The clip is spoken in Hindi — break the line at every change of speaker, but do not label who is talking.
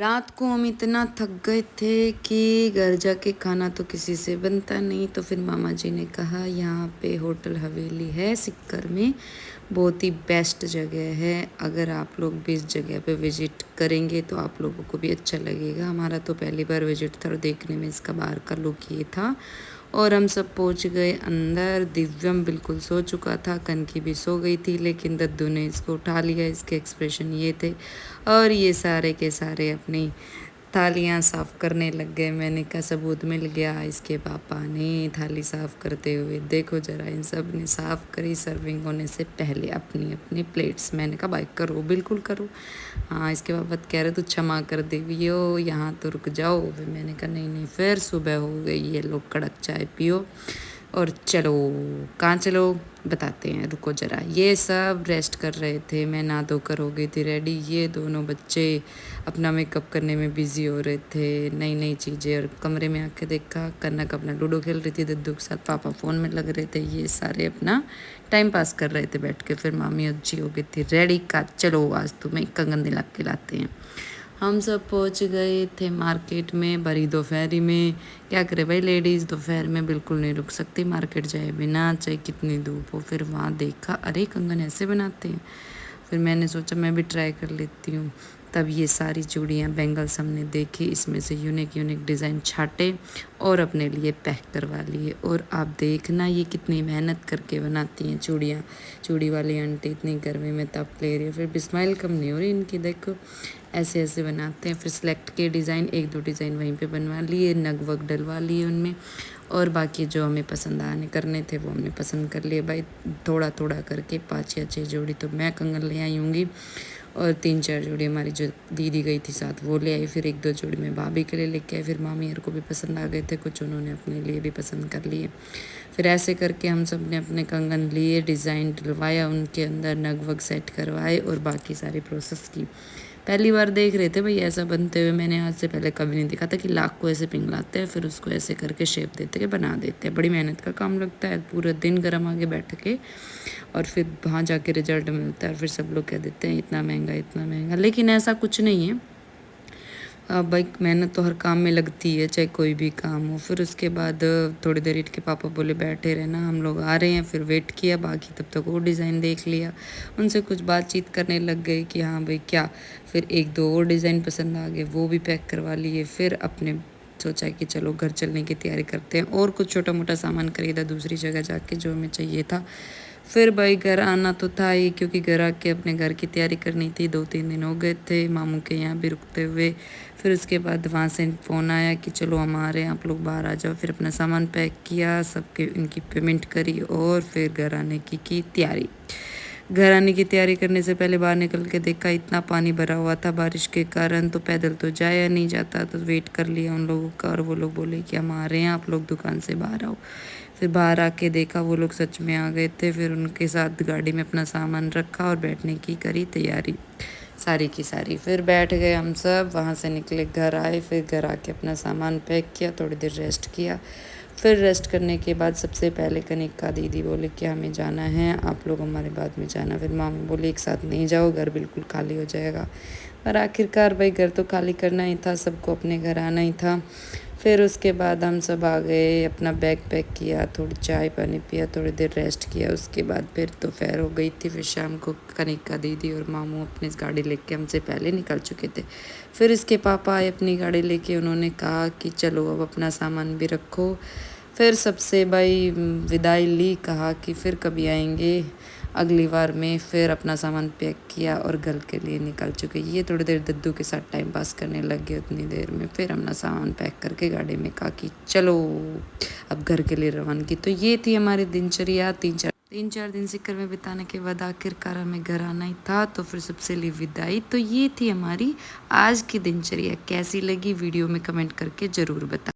रात को हम इतना थक गए थे कि घर जाके खाना तो किसी से बनता नहीं, तो फिर मामा जी ने कहा यहाँ पे होटल हवेली है सिक्कर में, बहुत ही बेस्ट जगह है। अगर आप लोग भी इस जगह पे विज़िट करेंगे तो आप लोगों को भी अच्छा लगेगा। हमारा तो पहली बार विज़िट था और देखने में इसका बाहर का लुक ये था। और हम सब पहुंच गए अंदर। दिव्यम बिल्कुल सो चुका था, कनकी भी सो गई थी, लेकिन दद्दू ने इसको उठा लिया। इसके एक्सप्रेशन ये थे और ये सारे के सारे अपनी थालियाँ साफ़ करने लग गए। मैंने कहा सबूत मिल गया। इसके पापा ने थाली साफ़ करते हुए, देखो ज़रा, इन सब ने साफ़ करी सर्विंग होने से पहले अपनी अपनी प्लेट्स। मैंने कहा भाई करो, बिल्कुल करो। हाँ, इसके पापा कह रहे तू क्षमा कर देवियो, यहाँ तो रुक जाओ। फिर मैंने कहा नहीं नहीं, फिर सुबह हो गई, ये लोग कड़क चाय पियो और चलो। कहाँ चलो बताते हैं, रुको ज़रा। ये सब रेस्ट कर रहे थे, मैं नहा धोकर हो गई थी रेडी। ये दोनों बच्चे अपना मेकअप करने में बिज़ी हो रहे थे, नई नई चीज़ें। और कमरे में आके देखा कनक अपना लूडो खेल रही थी दद्दू के साथ, पापा फ़ोन में लग रहे थे। ये सारे अपना टाइम पास कर रहे थे बैठ के। फिर मामी अच्छी हो गई थी रेडी का, चलो आज तुम्हें कंगन दिला के लाते हैं। हम सब पहुंच गए थे मार्केट में भरी दोपहरी में। क्या करे भाई, लेडीज़ दोपहर में बिल्कुल नहीं रुक सकती, मार्केट जाए बिना, चाहे कितनी धूप हो। फिर वहाँ देखा, अरे कंगन ऐसे बनाते हैं। फिर मैंने सोचा मैं भी ट्राई कर लेती हूँ। तब ये सारी चूड़ियाँ बैंगल्स हमने देखी, इसमें से यूनिक यूनिक डिज़ाइन छाटे और अपने लिए पैक करवा लिए। और आप देखना ये कितनी मेहनत करके बनाती हैं चूड़ियाँ। चूड़ी वाली आंटी इतनी गर्मी में तप ले रही है, फिर भी स्माइल कम नहीं हो रही इनकी, देखो ऐसे ऐसे बनाते हैं। फिर सेलेक्ट के डिज़ाइन, एक दो डिज़ाइन वहीं पे बनवा लिए, नग वग डलवा लिए उनमें। और बाकी जो हमें पसंद आने करने थे वो हमने पसंद कर लिए भाई। थोड़ा थोड़ा करके 5 या 6 जोड़ी तो मैं कंगन ले आई होंगी, और 3-4 जोड़ी हमारी जो दीदी गई थी साथ वो ले आई। फिर 1-2 जोड़ी मैं भाभी के लिए लेके आई। फिर मामी को भी पसंद आ गए थे कुछ, उन्होंने अपने लिए भी पसंद कर लिए। फिर ऐसे करके हम सब ने अपने कंगन लिए, डिज़ाइन डलवाया, उनके अंदर नग वग सेट करवाए और बाकी सारी प्रोसेस की। पहली बार देख रहे थे भाई ऐसा बनते हुए, मैंने आज से पहले कभी नहीं देखा था कि लाख को ऐसे पिघलाते हैं, फिर उसको ऐसे करके शेप देते हैं, बना देते हैं। बड़ी मेहनत का काम लगता है, पूरा दिन गर्म आगे बैठ के, और फिर वहाँ जाके रिजल्ट मिलता है। और फिर सब लोग कह देते हैं इतना महंगा इतना महंगा, लेकिन ऐसा कुछ नहीं है। भाई मेहनत तो हर काम में लगती है, चाहे कोई भी काम हो। फिर उसके बाद थोड़ी देर के पापा बोले बैठे रहना, हम लोग आ रहे हैं। फिर वेट किया, बाकी तब तक वो डिज़ाइन देख लिया, उनसे कुछ बातचीत करने लग गए कि हाँ भाई क्या। फिर 1-2 और डिज़ाइन पसंद आ गए, वो भी पैक करवा लिए। फिर अपने सोचा कि चलो घर चलने की तैयारी करते हैं, और कुछ छोटा मोटा सामान खरीदा दूसरी जगह जाके जो हमें चाहिए था। फिर भाई घर आना तो था ही, क्योंकि घर आके अपने घर की तैयारी करनी थी। 2-3 दिन हो गए थे मामू के यहाँ भी रुकते हुए। फिर उसके बाद वहाँ से फ़ोन आया कि चलो हम आ रहे हैं, आप लोग बाहर आ जाओ। फिर अपना सामान पैक किया, सबके इनकी पेमेंट करी और फिर घर आने की तैयारी। घर आने की तैयारी करने से पहले बाहर निकल के देखा इतना पानी भरा हुआ था बारिश के कारण, तो पैदल तो जाया नहीं जाता। तो वेट कर लिया उन लोगों का, और वो लोग बोले कि हम आ रहे हैं, आप लोग दुकान से बाहर आओ। फिर बाहर आके देखा वो लोग सच में आ गए थे। फिर उनके साथ गाड़ी में अपना सामान रखा और बैठने की करी तैयारी सारी की सारी। फिर बैठ गए हम सब, वहाँ से निकले, घर आए। फिर घर आके अपना सामान पैक किया, थोड़ी देर रेस्ट किया। फिर रेस्ट करने के बाद सबसे पहले कनिका दीदी बोले कि हमें जाना है, आप लोग हमारे बाद में जाना। फिर मामी बोले एक साथ नहीं जाओ, घर बिल्कुल खाली हो जाएगा। और आखिरकार भाई घर तो खाली करना ही था, सबको अपने घर आना ही था। फिर उसके बाद हम सब आ गए, अपना बैग पैक किया, थोड़ी चाय पानी पिया, थोड़ी देर रेस्ट किया। उसके बाद फिर दोपहर हो गई थी। फिर शाम को कनिका दीदी और मामू अपनी गाड़ी लेके हमसे पहले निकल चुके थे। फिर इसके पापा आए अपनी गाड़ी लेके, उन्होंने कहा कि चलो अब अपना सामान भी रखो। फिर सबसे भाई विदाई ली, कहा कि फिर कभी आएंगे अगली बार में। फिर अपना सामान पैक किया और घर के लिए निकल चुके। ये थोड़ी देर दद्दू के साथ टाइम पास करने लग गए उतनी देर में। फिर अपना सामान पैक करके गाड़ी में कहा कि चलो अब घर के लिए रवानगी। तो ये थी हमारी दिनचर्या। 3-4 दिन सिक्कर में बिताने के बाद आखिरकार हमें घर आना ही था, तो फिर सबसे ली विदाई। तो ये थी हमारी आज की दिनचर्या। कैसी लगी वीडियो में कमेंट करके ज़रूर बता।